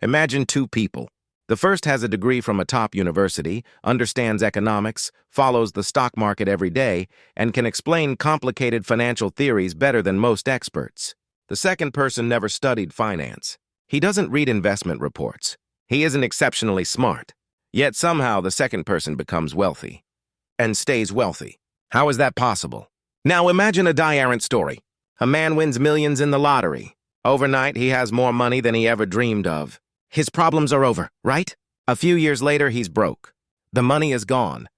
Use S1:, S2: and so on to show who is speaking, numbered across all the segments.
S1: Imagine two people. The first has a degree from a top university, understands economics, follows the stock market every day, and can explain complicated financial theories better than most experts. The second person never studied finance. He doesn't read investment reports. He isn't exceptionally smart. Yet somehow the second person becomes wealthy. And stays wealthy. How is that possible? Now imagine a die-errant story. A man wins millions in the lottery. Overnight, he has more money than he ever dreamed of. His problems are over, right? A few years later, he's broke. The money is gone.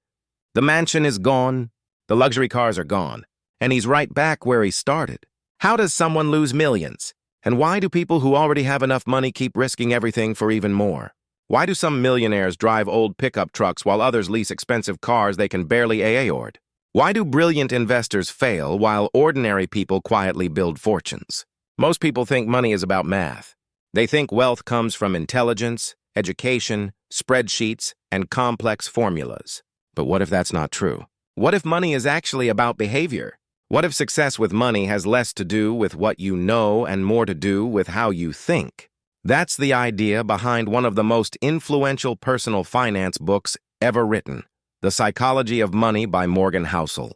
S1: The mansion is gone. The luxury cars are gone. And he's right back where he started. How does someone lose millions? And why do people who already have enough money keep risking everything for even more? Why do some millionaires drive old pickup trucks while others lease expensive cars they can barely afford? Why do brilliant investors fail while ordinary people quietly build fortunes? Most people think money is about math. They think wealth comes from intelligence, education, spreadsheets, and complex formulas. But what if that's not true? What if money is actually about behavior? What if success with money has less to do with what you know and more to do with how you think? That's the idea behind one of the most influential personal finance books ever written, The Psychology of Money by Morgan Housel.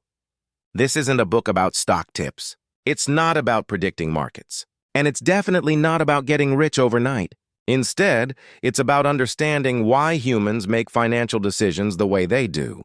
S1: This isn't a book about stock tips. It's not about predicting markets. And it's definitely not about getting rich overnight. Instead, it's about understanding why humans make financial decisions the way they do,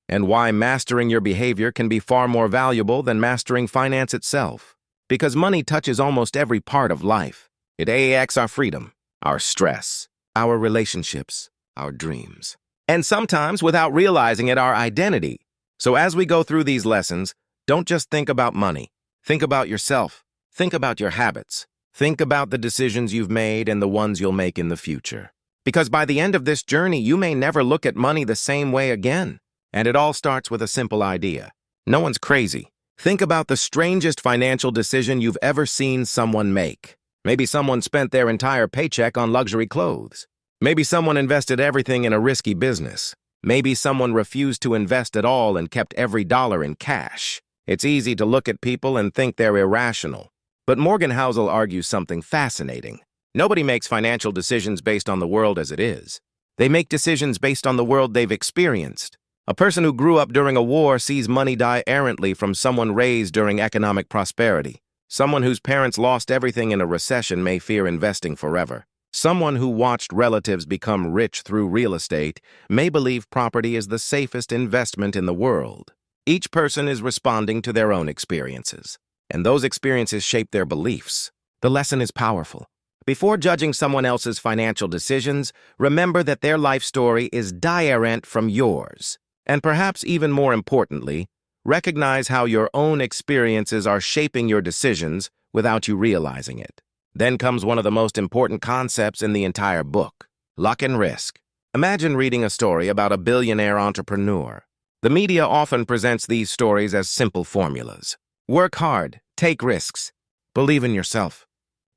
S1: and why mastering your behavior can be far more valuable than mastering finance itself. Because money touches almost every part of life. It affects our freedom, our stress, our relationships, our dreams, and sometimes, without realizing it, our identity. So as we go through these lessons, don't just think about money. Think about yourself. Think about your habits. Think about the decisions you've made and the ones you'll make in the future. Because by the end of this journey, you may never look at money the same way again. And it all starts with a simple idea. No one's crazy. Think about the strangest financial decision you've ever seen someone make. Maybe someone spent their entire paycheck on luxury clothes. Maybe someone invested everything in a risky business. Maybe someone refused to invest at all and kept every dollar in cash. It's easy to look at people and think they're irrational. But Morgan Housel argues something fascinating. Nobody makes financial decisions based on the world as it is. They make decisions based on the world they've experienced. A person who grew up during a war sees money die errantly from someone raised during economic prosperity. Someone whose parents lost everything in a recession may fear investing forever. Someone who watched relatives become rich through real estate may believe property is the safest investment in the world. Each person is responding to their own experiences, and those experiences shape their beliefs. The lesson is powerful. Before judging someone else's financial decisions, remember that their life story is different from yours. And perhaps even more importantly, recognize how your own experiences are shaping your decisions without you realizing it. Then comes one of the most important concepts in the entire book, luck and risk. Imagine reading a story about a billionaire entrepreneur. The media often presents these stories as simple formulas. Work hard, take risks, believe in yourself,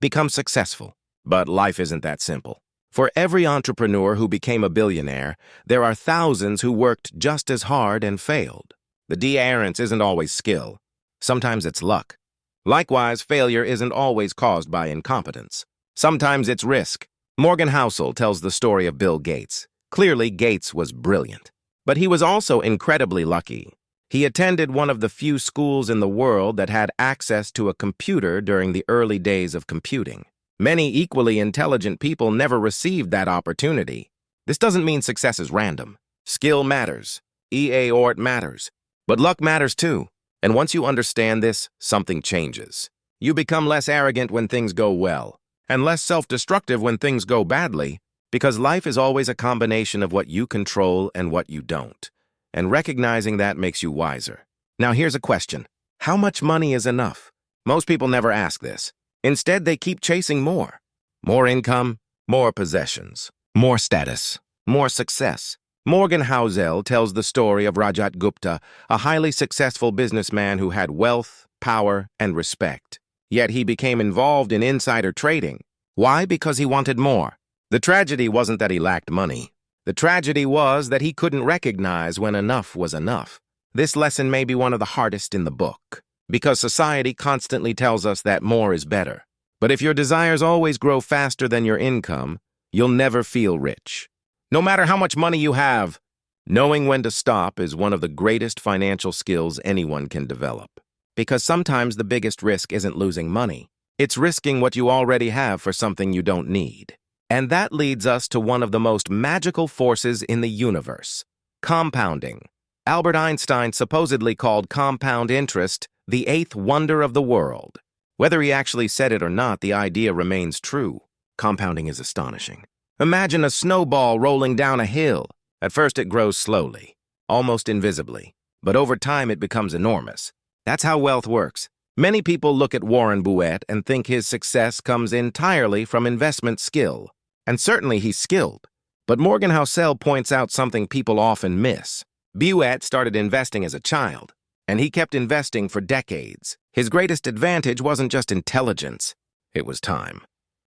S1: become successful. But life isn't that simple. For every entrepreneur who became a billionaire, there are thousands who worked just as hard and failed. The difference isn't always skill. Sometimes it's luck. Likewise, failure isn't always caused by incompetence. Sometimes it's risk. Morgan Housel tells the story of Bill Gates. Clearly, Gates was brilliant. But he was also incredibly lucky. He attended one of the few schools in the world that had access to a computer during the early days of computing. Many equally intelligent people never received that opportunity. This doesn't mean success is random. Skill matters. It matters. But luck matters too. And once you understand this, something changes. You become less arrogant when things go well, and less self-destructive when things go badly, because life is always a combination of what you control and what you don't. And recognizing that makes you wiser. Now here's a question. How much money is enough? Most people never ask this. Instead, they keep chasing more. More income, more possessions, more status, more success. Morgan Housel tells the story of Rajat Gupta, a highly successful businessman who had wealth, power, and respect. Yet he became involved in insider trading. Why? Because he wanted more. The tragedy wasn't that he lacked money. The tragedy was that he couldn't recognize when enough was enough. This lesson may be one of the hardest in the book, because society constantly tells us that more is better. But if your desires always grow faster than your income, you'll never feel rich. No matter how much money you have, knowing when to stop is one of the greatest financial skills anyone can develop. Because sometimes the biggest risk isn't losing money. It's risking what you already have for something you don't need. And that leads us to one of the most magical forces in the universe: compounding. Albert Einstein supposedly called compound interest the eighth wonder of the world. Whether he actually said it or not, the idea remains true. Compounding is astonishing. Imagine a snowball rolling down a hill. At first it grows slowly, almost invisibly, but over time it becomes enormous. That's how wealth works. Many people look at Warren Buffett and think his success comes entirely from investment skill. And certainly he's skilled. But Morgan Housel points out something people often miss. Buffett started investing as a child, and he kept investing for decades. His greatest advantage wasn't just intelligence, it was time.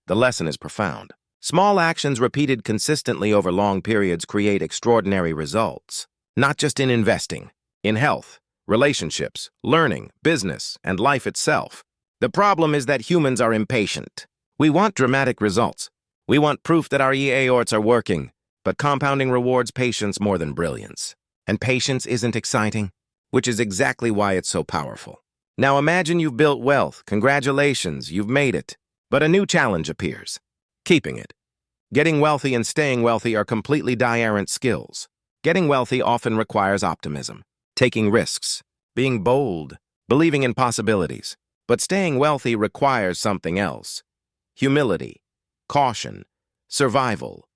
S1: The lesson is profound. Small actions repeated consistently over long periods create extraordinary results. Not just in investing, in health, relationships, learning, business, and life itself. The problem is that humans are impatient. We want dramatic results. We want proof that our EAORTs are working, but compounding rewards patience more than brilliance. And patience isn't exciting, which is exactly why it's so powerful. Now imagine you've built wealth. Congratulations, you've made it. But a new challenge appears: keeping it. Getting wealthy and staying wealthy are completely different skills. Getting wealthy often requires optimism, taking risks, being bold, believing in possibilities. But staying wealthy requires something else: humility, caution, survival,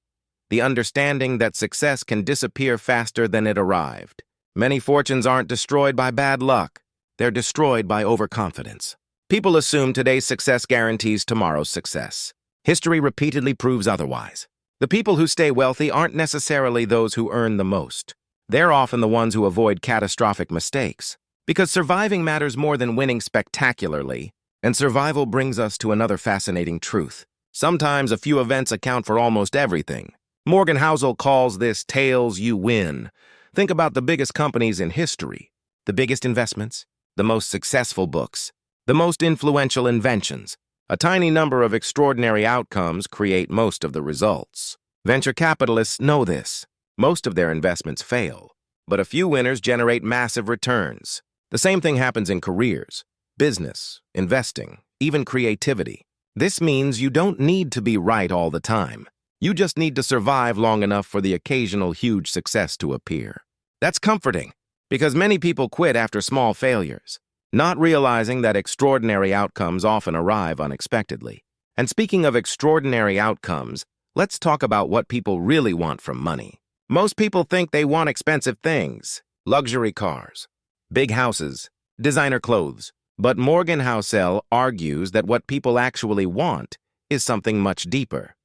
S1: the understanding that success can disappear faster than it arrived. Many fortunes aren't destroyed by bad luck. They're destroyed by overconfidence. People assume today's success guarantees tomorrow's success. History repeatedly proves otherwise. The people who stay wealthy aren't necessarily those who earn the most. They're often the ones who avoid catastrophic mistakes. Because surviving matters more than winning spectacularly, and survival brings us to another fascinating truth. Sometimes a few events account for almost everything. Morgan Housel calls this tails you win. Think about the biggest companies in history, the biggest investments, the most successful books, the most influential inventions. A tiny number of extraordinary outcomes create most of the results. Venture capitalists know this. Most of their investments fail, but a few winners generate massive returns. The same thing happens in careers, business, investing, even creativity. This means you don't need to be right all the time. You just need to survive long enough for the occasional huge success to appear. That's comforting, because many people quit after small failures, not realizing that extraordinary outcomes often arrive unexpectedly. And speaking of extraordinary outcomes, let's talk about what people really want from money. Most people think they want expensive things: luxury cars, big houses, designer clothes. But Morgan Housel argues that what people actually want is something much deeper: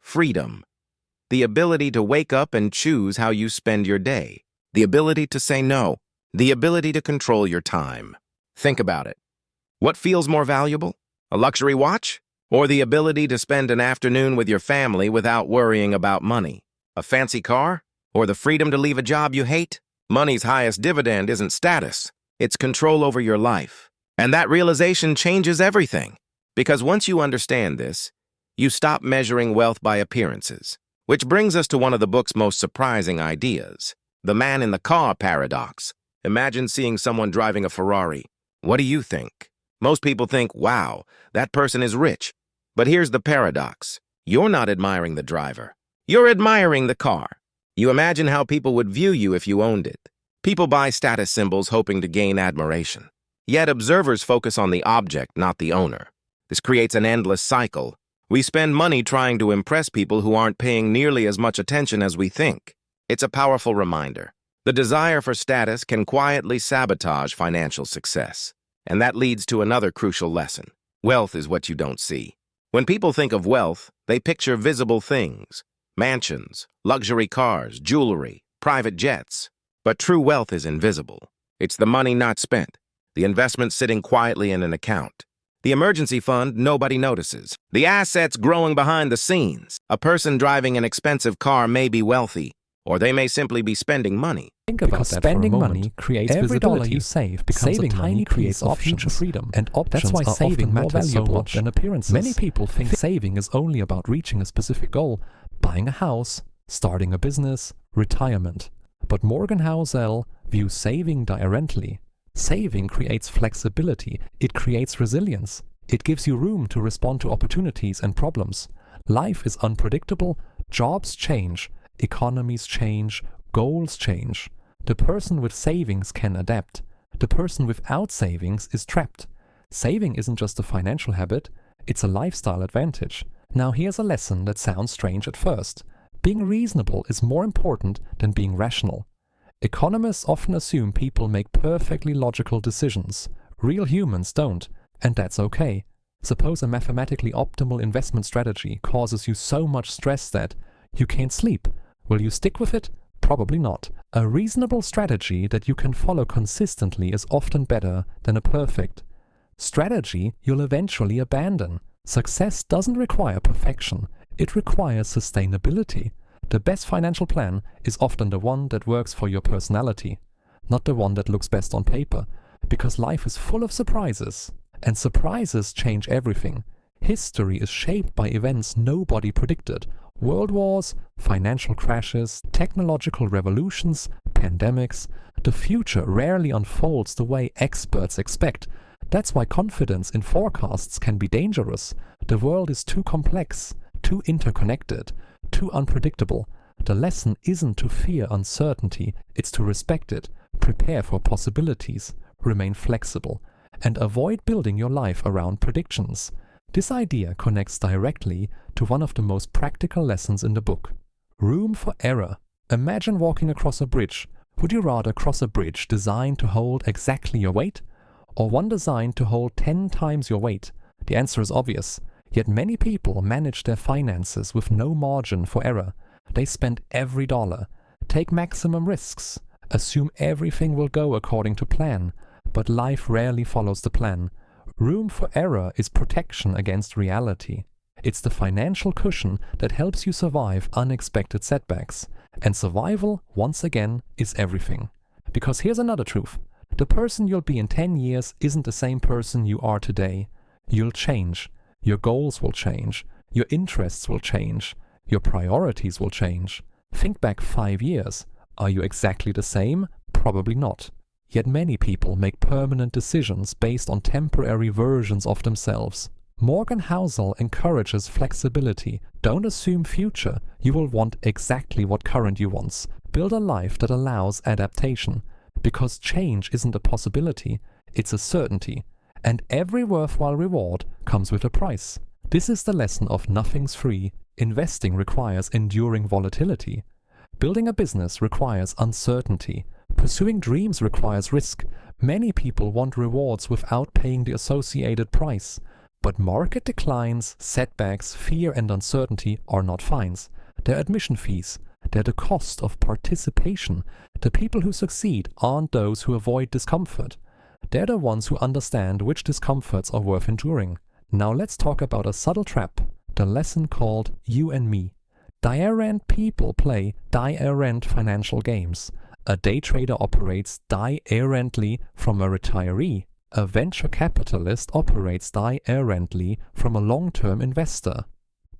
S1: freedom. The ability to wake up and choose how you spend your day. The ability to say no. The ability to control your time. Think about it. What feels more valuable? A luxury watch? Or the ability to spend an afternoon with your family without worrying about money? A fancy car? Or the freedom to leave a job you hate? Money's highest dividend isn't status. It's control over your life. And that realization changes everything. Because once you understand this, you stop measuring wealth by appearances. Which brings us to one of the book's most surprising ideas: the man in the car paradox. Imagine seeing someone driving a Ferrari. What do you think? Most people think, wow, that person is rich. But here's the paradox. You're not admiring the driver. You're admiring the car. You imagine how people would view you if you owned it. People buy status symbols hoping to gain admiration. Yet observers focus on the object, not the owner. This creates an endless cycle. We spend money trying to impress people who aren't paying nearly as much attention as we think. It's a powerful reminder. The desire for status can quietly sabotage financial success. And that leads to another crucial lesson. Wealth is what you don't see. When people think of wealth, they picture visible things: mansions, luxury cars, jewelry, private jets. But true wealth is invisible. It's the money not spent, the investment sitting quietly in an account, the emergency fund nobody notices, the assets growing behind the scenes. A person driving an expensive car may be wealthy, or they may simply be spending money.
S2: Think about
S3: because
S2: that
S3: spending
S2: for a
S3: money
S2: moment.
S3: creates
S2: Every
S3: visibility.
S2: dollar you save becomes
S3: Saving
S2: a tiny
S3: money
S2: piece
S3: creates
S2: of
S3: options,
S2: future freedom.
S3: and options
S2: That's why
S3: are
S2: saving
S3: often more
S2: matters so
S3: valuable
S2: much.
S3: than appearances.
S2: Many people think saving is only about reaching a specific goal, buying a house, starting a business, retirement. But Morgan Housel views saving differently. Saving creates flexibility, it creates resilience, it gives you room to respond to opportunities and problems. Life is unpredictable, jobs change, economies change, goals change. The person with savings can adapt. The person without savings is trapped. Saving isn't just a financial habit, it's a lifestyle advantage. Now here's a lesson that sounds strange at first. Being reasonable is more important than being rational. Economists often assume people make perfectly logical decisions. Real humans don't, and that's okay. Suppose a mathematically optimal investment strategy causes you so much stress that you can't sleep. Will you stick with it? Probably not. A reasonable strategy that you can follow consistently is often better than a perfect strategy you'll eventually abandon. Success doesn't require perfection, it requires sustainability. The best financial plan is often the one that works for your personality, not the one that looks best on paper, because life is full of surprises, and surprises change everything. History is shaped by events nobody predicted. World wars, financial crashes, technological revolutions, pandemics. The future rarely unfolds the way experts expect. That's why confidence in forecasts can be dangerous. The world is too complex, too interconnected, too unpredictable. The lesson isn't to fear uncertainty, it's to respect it, prepare for possibilities, remain flexible, and avoid building your life around predictions. This idea connects directly to one of the most practical lessons in the book. Room for error. Imagine walking across a bridge. Would you rather cross a bridge designed to hold exactly your weight, or one designed to hold 10 times your weight? The answer is obvious. Yet many people manage their finances with no margin for error. They spend every dollar, take maximum risks, assume everything will go according to plan, but life rarely follows the plan. Room for error is protection against reality. It's the financial cushion that helps you survive unexpected setbacks. And survival, once again, is everything. Because here's another truth. The person you'll be in 10 years isn't the same person you are today. You'll change. Your goals will change. Your interests will change. Your priorities will change. Think back 5 years. Are you exactly the same? Probably not. Yet many people make permanent decisions based on temporary versions of themselves. Morgan Housel encourages flexibility. Don't assume future. You will want exactly what current you wants. Build a life that allows adaptation. Because change isn't a possibility, it's a certainty. And every worthwhile reward comes with a price. This is the lesson of nothing's free. Investing requires enduring volatility. Building a business requires uncertainty. Pursuing dreams requires risk. Many people want rewards without paying the associated price. But market declines, setbacks, fear and uncertainty are not fines. They're admission fees. They're the cost of participation. The people who succeed aren't those who avoid discomfort. They're the ones who understand which discomforts are worth enduring. Now let's talk about a subtle trap, the lesson called you and me. Die-errant people play die-errant financial games. A day trader operates die-errantly from a retiree. A venture capitalist operates die-errantly from a long-term investor.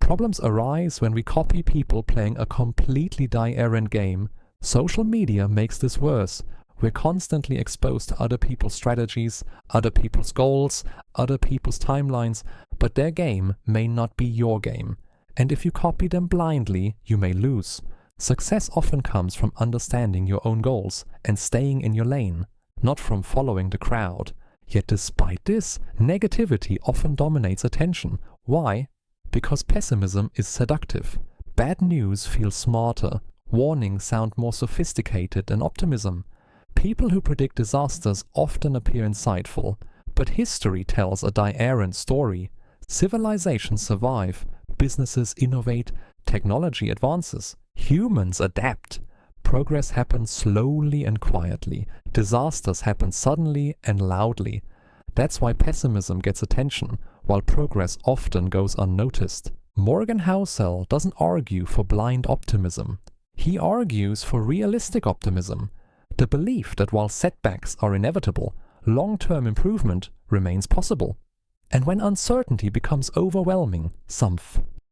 S2: Problems arise when we copy people playing a completely die-errant game. Social media makes this worse. We're constantly exposed to other people's strategies, other people's goals, other people's timelines, but their game may not be your game. And if you copy them blindly, you may lose. Success often comes from understanding your own goals and staying in your lane, not from following the crowd. Yet despite this, negativity often dominates attention. Why? Because pessimism is seductive. Bad news feels smarter. Warnings sound more sophisticated than optimism. People who predict disasters often appear insightful, but history tells a die-errant story. Civilizations survive, businesses innovate, technology advances, humans adapt. Progress happens slowly and quietly. Disasters happen suddenly and loudly. That's why pessimism gets attention, while progress often goes unnoticed. Morgan Housel doesn't argue for blind optimism. He argues for realistic optimism. The belief that while setbacks are inevitable, long-term improvement remains possible. And when uncertainty becomes overwhelming, some